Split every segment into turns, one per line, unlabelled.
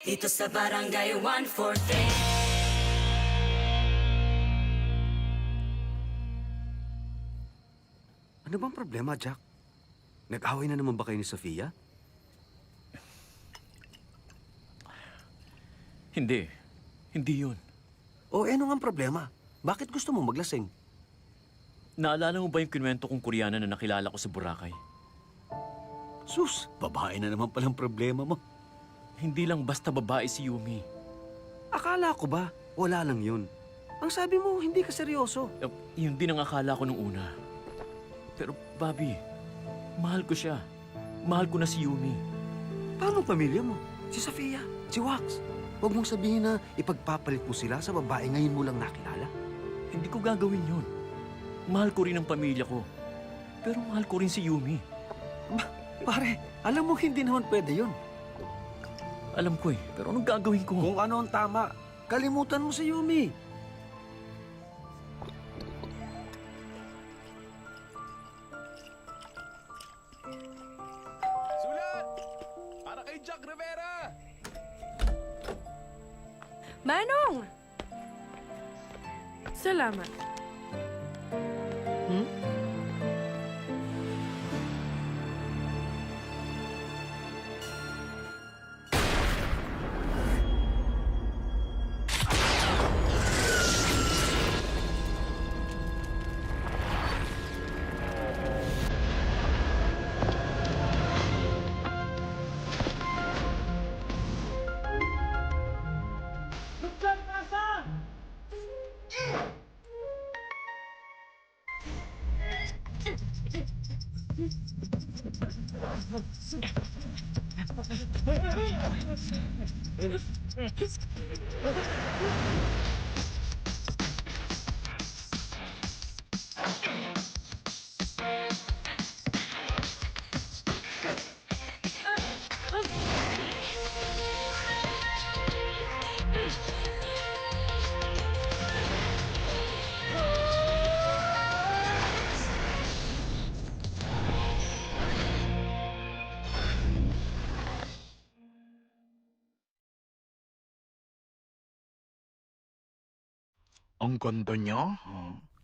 Dito sa Barangay 143.
Ano bang problema, Jack? Nag-away na naman ba kayo ni Sofia?
Hindi. Hindi yun.
O ano nga ang problema? Bakit gusto mo maglasing?
Naalala mo ba yung kinuwento kong Koreana na nakilala ko sa Boracay?
Sus, babae na naman palang problema mo.
Hindi lang basta babae si Yumi.
Akala ko ba, wala lang yun. Ang sabi mo, hindi ka seryoso.
Yun din ang akala ko nung una. Pero, Bobby, mahal ko siya. Mahal ko na si Yumi.
Paano pamilya mo? Si Sofia, si Wax. Huwag mong sabihin na ipagpapalit mo sila sa babae ngayon mo lang nakilala.
Hindi ko gagawin yun. Mahal ko rin ang pamilya ko. Pero mahal ko rin si Yumi.
Pare, alam mo hindi naman pwede yun.
Alam ko eh, pero anong gagawin ko?
Kung ano ang tama, kalimutan mo si Yumi.
Sulat! Para kay Jack Rivera!
Manong! Salamat.
Ang ganda niya.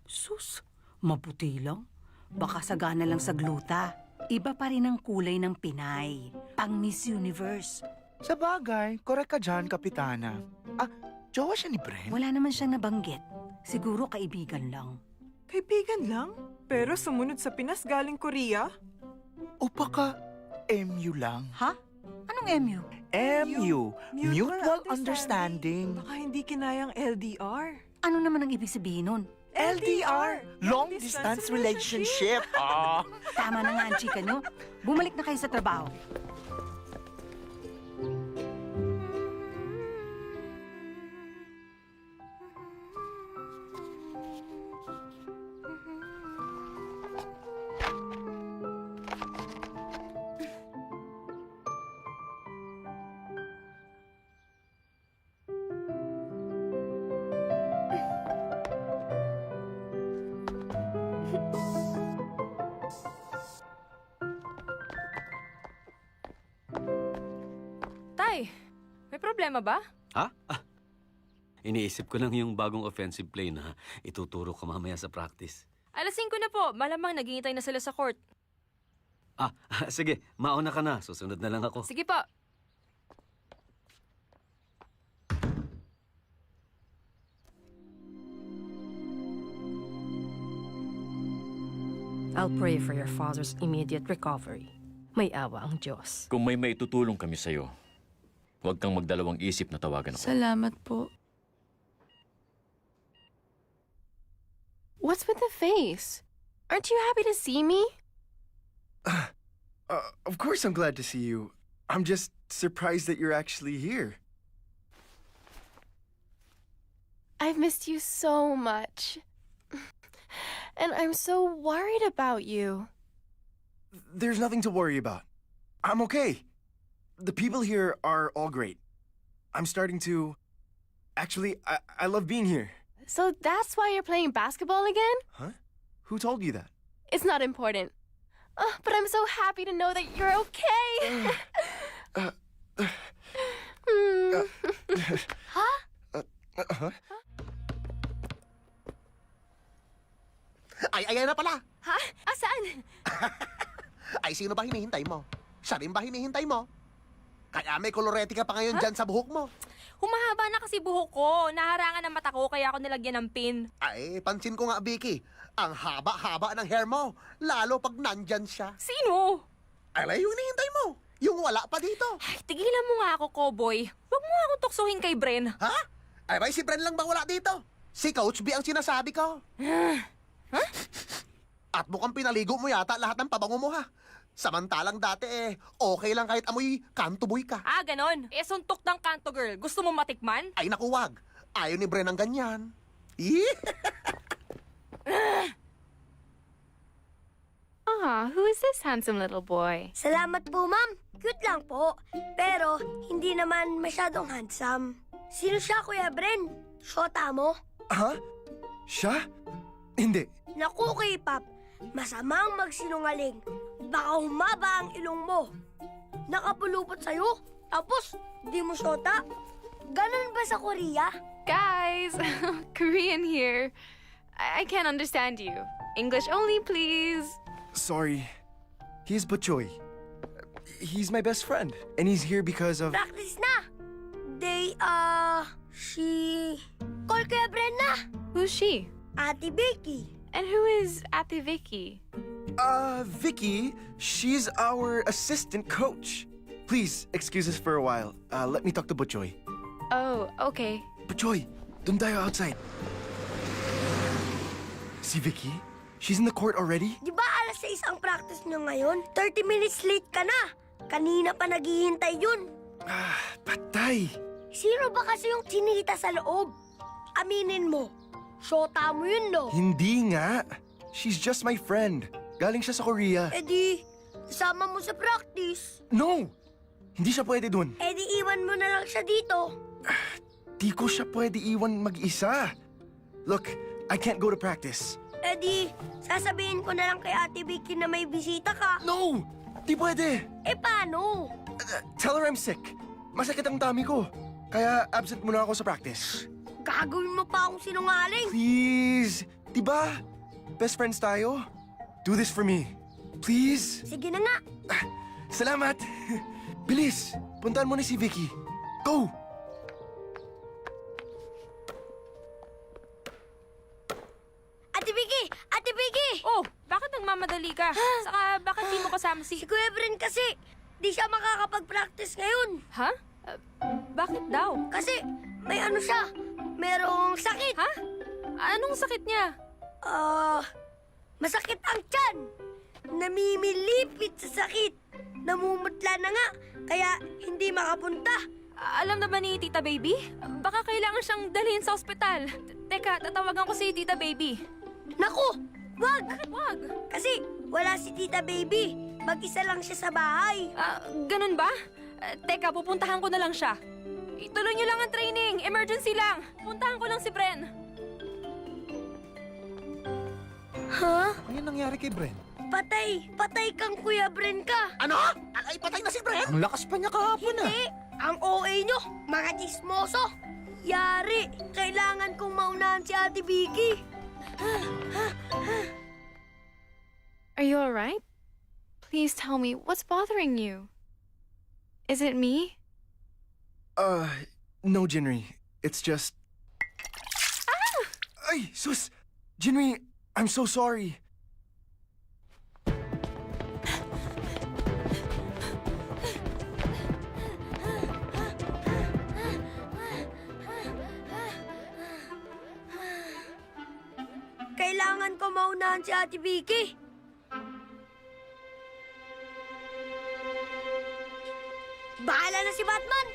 Sus, maputi lang. Baka sagana lang sa gluta. Iba pa rin ang kulay ng Pinay. Pang Miss Universe.
Sa bagay, korek ka dyan, Kapitana. Jowa siya ni Bren?
Wala naman siyang nabanggit. Siguro kaibigan lang.
Kaibigan lang? Pero sumunod sa Pinas galing Korea?
O baka MU lang?
Ha? Anong MU?
MU, Mutual
Understanding.
Understanding.
Baka hindi kinayang LDR.
Ano naman ang ibig sabihin nun?
LDR, Long Distance Relationship.
Tama na nga ang chika nyo. Bumalik na kayo sa trabaho.
Tay, may problema ba?
Ha? Iniisip ko lang yung bagong offensive play na ituturo ko mamaya sa practice.
Alas 5 na po. Malamang naghihintay na sila sa court.
Sige, mauna ka na. Susunod na lang ako.
Sige po.
I'll pray for your father's immediate recovery. May awa ang Diyos.
Kung may maitutulong kami sa'yo, huwag kang magdalawang isip na tawagan ako.
Salamat po.
What's with the face? Aren't you happy to see me?
Of course I'm glad to see you. I'm just surprised that you're actually here.
I've missed you so much. And I'm so worried about you.
There's nothing to worry about. I'm okay. The people here are all great. I'm starting to... Actually, I love being here.
So that's why you're playing basketball again?
Huh? Who told you that?
It's not important. But I'm so happy to know that you're okay.
Ay, ayan na pala.
Ha? Saan?
Ay, sino ba hinihintay mo? Siya rin ba hinihintay mo? Kaya may kolorete ka pa ngayon dyan sa buhok mo.
Humahaba na kasi buhok ko. Naharangan ng mata ko kaya ako nilagyan ng pin.
Ay, pansin ko nga, Vicky. Ang haba-haba ng hair mo. Lalo pag nandyan siya.
Sino?
Ay, yung hinihintay mo. Yung wala pa dito.
Ay, tigilan mo nga ako, Cowboy. Huwag mo akong tuksohin kay Bren.
Ha? Ay, ba, si Bren lang bang wala dito? Si Coach B ang sinasabi ko. At mukhang pinaligo mo yata lahat ng pabango mo, ha? Samantalang dati okay lang kahit amoy kantuboy ka.
Ah, ganon. Suntok ng kanto, girl. Gusto mo matikman?
Ay, naku, wag. Ayaw ni Bren ng ganyan.
Who is this handsome little boy?
Salamat po, ma'am. Cute lang po. Pero, hindi naman masyadong handsome. Sino siya, Kuya Bren? Shota mo?
Ha? Siya? Hindi.
Naku, K-pop. Masamang magsinungaling. Baka humaba ang ilong mo. Nakapulupot sa'yo, tapos di mo shota. Ganon ba sa Korea?
Guys, Korean here. I can't understand you. English only, please.
Sorry. He's Butchoy. He's my best friend. And he's here because of...
Practice na! She... Call Kuya Bren na!
Who's she?
Ate Vicky.
And who is Ate Vicky?
Vicky, she's our assistant coach. Please, excuse us for a while. Let me talk to Butchoy.
Oh, okay.
Butchoy, dun tayo outside. Si Vicky? She's in the court already?
Di ba alas 6 ang practice nyo ngayon? 30 minutes late ka na. Kanina pa naghihintay yun.
Patay.
Sino ba kasi yung chinita sa loob? Aminin mo. Shota mo yun, no?
Hindi nga. She's just my friend. Galing siya sa Korea.
Eh di, sama mo sa practice.
No! Hindi siya pwede dun.
Eh di iwan mo na lang siya dito.
Di ko siya pwede iwan mag-isa. Look, I can't go to practice.
Eh di, sasabihin ko na lang kay Ate Vicky na may bisita ka.
No! Di pwede.
Eh paano?
Tell her I'm sick. Masakit ang tummy ko. Kaya absent muna ako sa practice.
Gagawin mo pa akong sinungaling.
Please! Diba? Best friends tayo? Do this for me. Please?
Sige na nga.
Salamat! Bilis! Puntahan mo na si Vicky. Go!
Ate Vicky! Ate Vicky!
Oh, bakit nagmamadali ka? Saka, bakit di mo kasama
Si
si...
Kuya Bren kasi, di siya makakapag-practice ngayon.
Ha? Bakit daw?
Kasi, may ano siya, merong sakit.
Ha? Anong sakit niya?
Masakit ang tiyan. Namimilipit sa sakit. Namumutla na nga, kaya hindi makapunta.
Alam na ba ni Tita Baby? Baka kailangan siyang dalhin sa ospital. Teka, tatawagan ko si Tita Baby.
Naku, wag!
Wag!
Kasi wala si Tita Baby. Mag-isa lang siya sa bahay.
Ganun ba? Teka, pupuntahan ko na lang siya. Ituloy niyo lang ang training. Emergency lang. Puntahan ko lang si Bren.
Ha?
Ano nangyari kay Bren?
Patay! Patay kang Kuya Bren ka!
Ano? Ay, patay na si Bren?
Ang lakas pa niya kahapon
Hindi! Ang OA nyo, mga chismoso! Yari! Kailangan kong maunahan si Ate Vicky!
Are you alright? Please tell me, what's bothering you? Is it me?
No, Jinri. It's just... Ay, sus! Jinri, I'm so sorry.
Kailangan ko maunahan si Ate Vicky. Bahala na si Batman!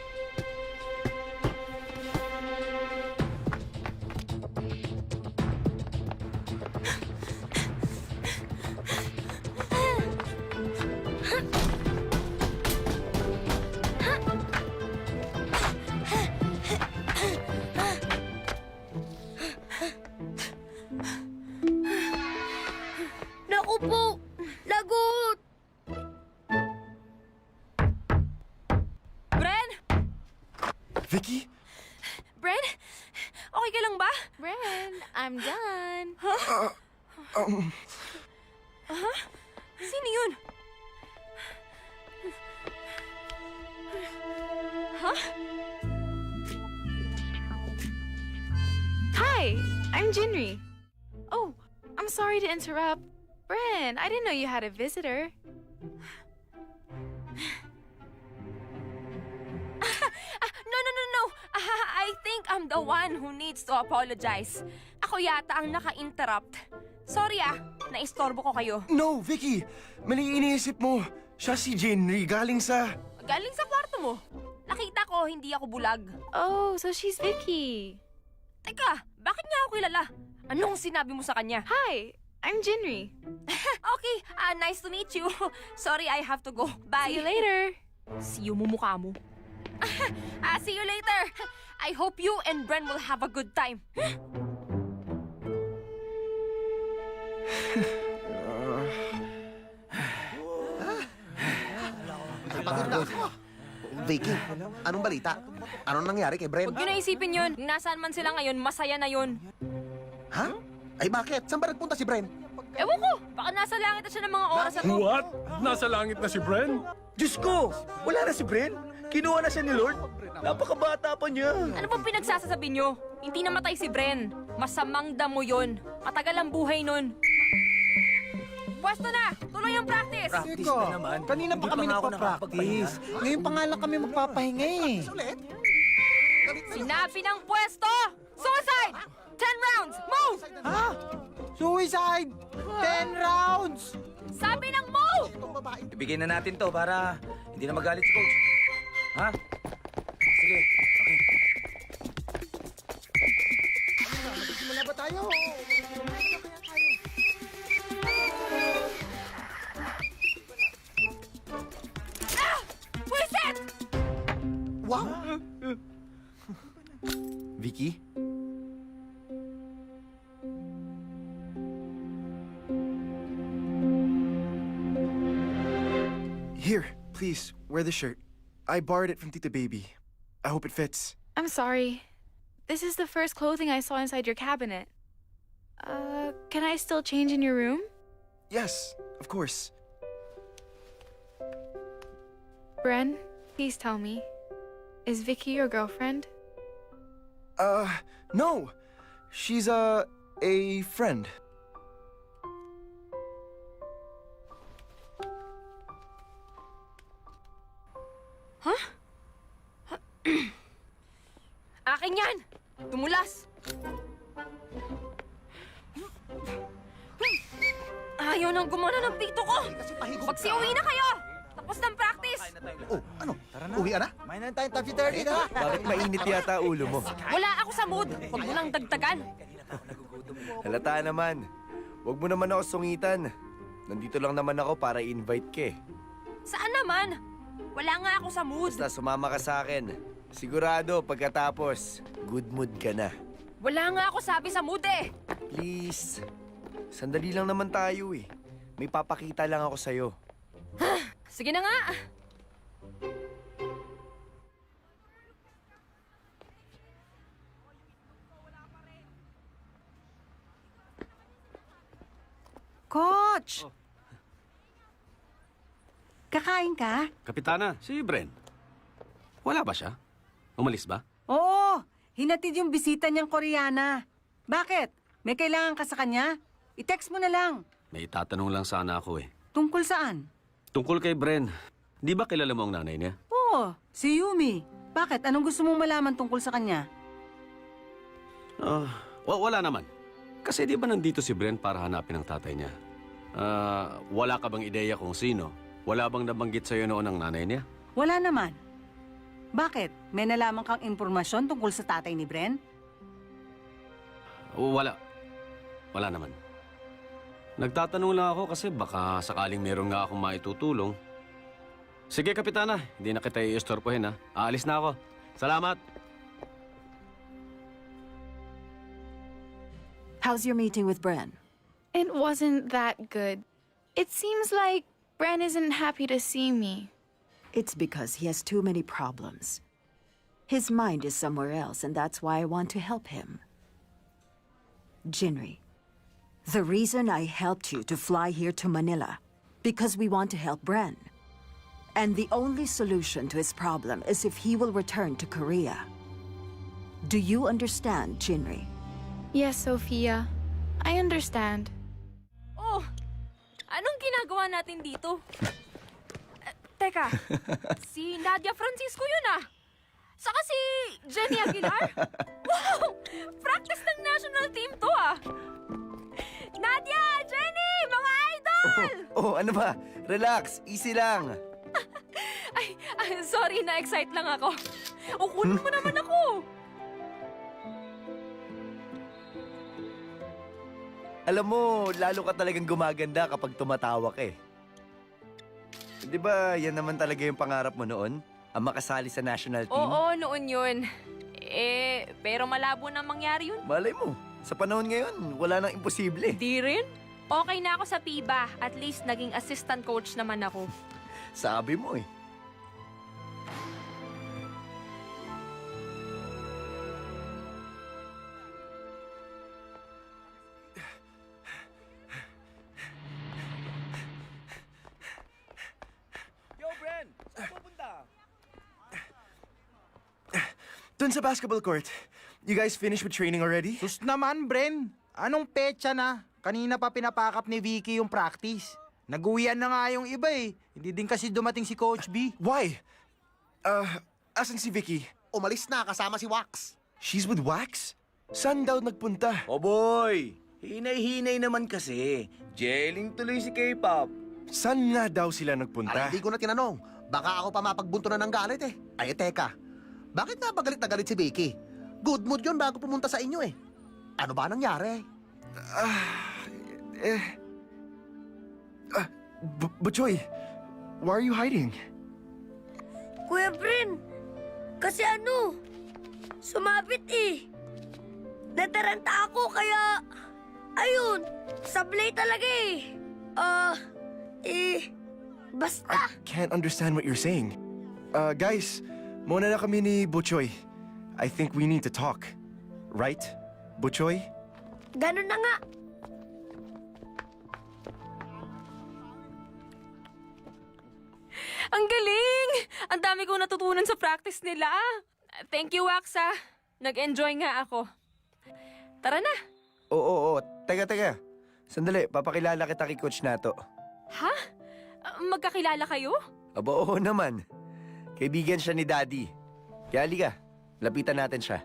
Naku po! Lagot!
Bren!
Vicky?
Bren? Okay ka lang ba? Bren, I'm done. Sino yun?
Hi, I'm Jinri. Oh, I'm sorry to interrupt. Bren, I didn't know you had a visitor.
No. I think I'm the one who needs to apologize. Ako yata ang naka-interrupt. Sorry naistorbo ko kayo.
No, Vicky! Mali iniisip mo. Siya si Jinri, galing sa...
Galing sa kwarto mo. Nakita ko, hindi ako bulag.
Oh, so she's Vicky.
Teka, bakit niya ako kilala? Anong sinabi mo sa kanya?
Hi, I'm Jinri.
Okay, nice to meet you. Sorry, I have to go. Bye.
See you later.
See you, mumukha mo. See you later. I hope you and Bren will have a good time.
Pagod na ako. Vicky, anong balita? Anong nangyari kay Bren?
Huwag niyo na isipin yun. Kung nasaan man sila ngayon, masaya na yun.
Ha? Ay bakit? Saan ba nagpunta si Bren?
Ewan ko, baka nasa langit na siya ng mga oras na to.
What? Nasa langit na si Bren?
Diyos ko! Wala na si Bren? Kinuha na siya ni Lord? Napakabata pa niya.
Ano bang pinagsasasabi niyo? Hindi namatay si Bren. Masamang damo yun. Matagal ang buhay nun. Pwesto na! Tuloy ang practice!
Practice na naman. Kanina pa kami nagpa-practice. Ngayon pa nga lang kami magpapahinga eh.
Ulit?
Sinabi ng pwesto! Suicide! 10 rounds! Move!
Ha? Suicide! 10 rounds!
Sabi ng move!
Ibigay na natin to para hindi na magalit si Coach. Ha? Sige, okay.
Magsisimula ba tayo?
Reset!
Wow!
Vicky? Here, please, wear the shirt. I borrowed it from Tita Baby. I hope it fits.
I'm sorry. This is the first clothing I saw inside your cabinet. Can I still change in your room?
Yes, of course.
Bren, please tell me. Is Vicky your girlfriend?
No. She's, a friend.
Akin yan! Tumulas! Ayaw nang gumana ng pito ko! Magsiuwi na kayo! Tapos ng practice!
Oh, ano? Uwi ka na?
May na tayong topsy-turvy na.
Bakit mainit yata ulo mo?
Wala ako sa mood! Huwag mo lang dagdagan!
Halata naman. Huwag mo naman ako sungitan. Nandito lang naman ako para i-invite ka eh.
Saan naman? Wala nga ako sa mood!
Basta sumama ka sa akin. Sigurado, pagkatapos, good mood ka na.
Wala nga ako sabi sa mood eh!
Please. Sandali lang naman tayo eh. May papakita lang ako sa'yo.
Sige na nga!
Coach! Kakain ka?
Kapitana, si Bren. Wala ba siya? Umalis ba?
Oo, hinatid yung bisita niyang Koreana. Bakit? May kailangan ka sa kanya? I-text mo na lang.
May tatanong lang sana ako eh.
Tungkol saan?
Tungkol kay Bren. Di ba kilala mo ang nanay niya?
Oo, si Yumi. Bakit? Anong gusto mong malaman tungkol sa kanya?
Wala naman. Kasi di ba nandito si Bren para hanapin ang tatay niya? Wala ka bang ideya kung sino? Wala bang nabanggit sa'yo noon ang nanay niya?
Wala naman. Bakit? May nalaman kang impormasyon tungkol sa tatay ni Bren?
Wala. Wala naman. Nagtatanong lang ako kasi baka sakaling meron nga akong maitutulong. Sige, Kapitana. Hindi na kita i-istorpohin, ha? Aalis na ako. Salamat!
How's your meeting with Bren?
It wasn't that good. It seems like Bren isn't happy to see me.
It's because he has too many problems. His mind is somewhere else, and that's why I want to help him. Jinri, the reason I helped you to fly here to Manila, because we want to help Bren. And the only solution to his problem is if he will return to Korea. Do you understand, Jinri?
Yes, Sophia. I understand.
Oh, anong ginagawa natin dito? Teka, si Nadia Francisco yun ah. Saka si Jenny Aguilar. Wow! Practice ng national team to ah. Nadia! Jenny! Mga idol!
Oh, ano ba? Relax. Easy lang.
Ay, sorry, na-excite lang ako. Kunin mo naman ako.
Alam mo, lalo ka talagang gumaganda kapag tumatawa ka eh. Di ba, yan naman talaga yung pangarap mo noon? Ang makasali sa national team?
Oo, noon yun. Pero malabo na mangyari yun.
Malay mo, sa panahon ngayon, wala nang imposible.
Di rin. Okay na ako sa PIBA. At least naging assistant coach naman ako.
Sabi mo eh.
Yo, Bren! Saan pupunta?
Dun sa basketball court, you guys finished with training already?
Sus naman, Bren. Anong petsa na? Kanina pa pinapakap ni Vicky yung practice. Nag-uwian na nga yung iba eh. Hindi din kasi dumating si Coach B.
Why? Asan si Vicky?
Umalis na kasama si Wax.
She's with Wax? Saan daw nagpunta?
Oh boy! Hinay-hinay naman kasi. Jelling tuloy si K-pop.
Saan nga daw sila nagpunta?
Ay, hindi ko na tinanong. Baka ako pa mapagbunto na ng galit eh. Ay, teka. Bakit nga ba galit na galit si Vicky? Good mood yun bago pumunta sa inyo eh. Ano ba nangyari?
Butchoy, why are you hiding?
Kuya Bren, kasi sumabit eh. Nataranta ako kaya, ayun, sablay talaga basta.
I can't understand what you're saying. Guys, muna na kami ni Butchoy. I think we need to talk. Right, Butchoy?
Ganun na nga.
Ang galing! Ang dami kong natutunan sa practice nila. Thank you, Wax, ah. Nag-enjoy nga ako. Tara na.
Oo. Teka. Sandali, papakilala kita kay Coach Nato.
Ha? Magkakilala kayo?
Aba, oo naman. Kaibigan siya ni Daddy. Kaya halika, lapitan natin siya.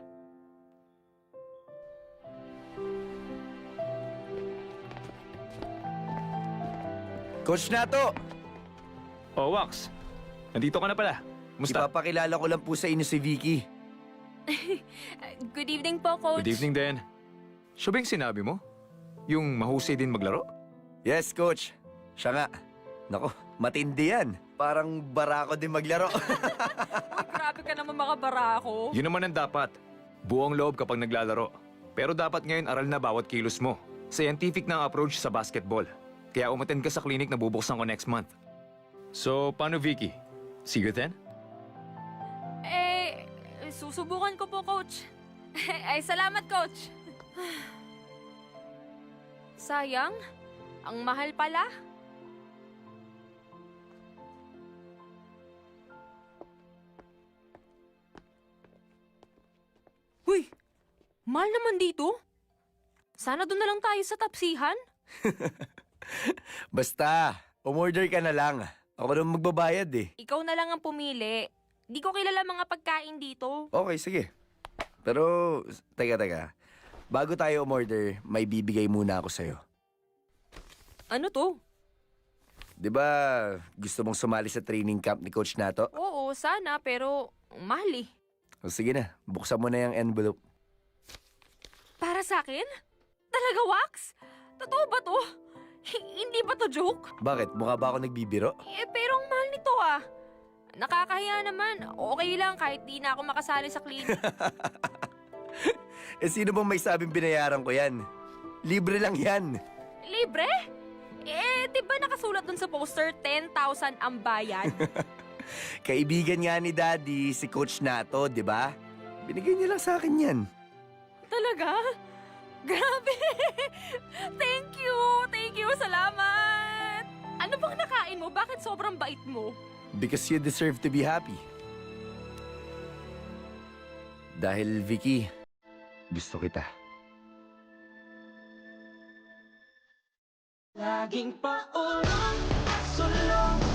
Coach Nato!
Oh, Wax. Nandito ka na pala. Musta?
Ipapakilala ko lang po sa inyo si Vicky.
Good evening po, Coach.
Good evening din. Siya ba yung sinabi mo? Yung mahusay din maglaro?
Yes, Coach. Siya nga. Nako, matindi yan. Parang barako din maglaro.
Uy, grabe ka naman makabara ako.
Yun naman ang dapat. Buong loob kapag naglalaro. Pero dapat ngayon aral na bawat kilos mo. Scientific na ang approach sa basketball. Kaya umattend ka sa clinic na bubuksan ko next month. So, paano Vicky? See you then?
Susubukan ko po, Coach. Ay, salamat, Coach. Sayang, ang mahal pala. Huy, mahal naman dito. Sana doon na lang tayo sa tapsihan.
Basta, umorder ka na lang. Ako naman magbabayad eh.
Ikaw na lang ang pumili. Di ko kilala mga pagkain dito.
Okay, sige. Pero, teka. Bago tayo umorder, may bibigay muna ako sa'yo.
Ano to?
Di ba gusto mong sumali sa training camp ni Coach Nato?
Oo, sana, pero mahal eh.
O sige na, buksan mo na yung envelope.
Para sa akin? Talaga, Wax? Totoo ba to? Hindi ba to joke?
Bakit? Mukha ba ako nagbibiro?
Pero ang mahal nito ah. Nakakahiya naman. Okay lang kahit di na ako makasali sa clinic.
Sino bang may sabing binayaran ko yan? Libre lang yan.
Libre? Di ba nakasulat dun sa poster 10,000 ang bayad?
Kaibigan nga ni Daddy, si Coach Nato, di ba? Binigay niya lang sa akin yan.
Talaga? Grabe! Thank you! Thank you! Salamat! Ano bang nakain mo? Bakit sobrang bait mo?
Because you deserve to be happy. Dahil, Vicky, gusto kita.
Laging paulong, sulong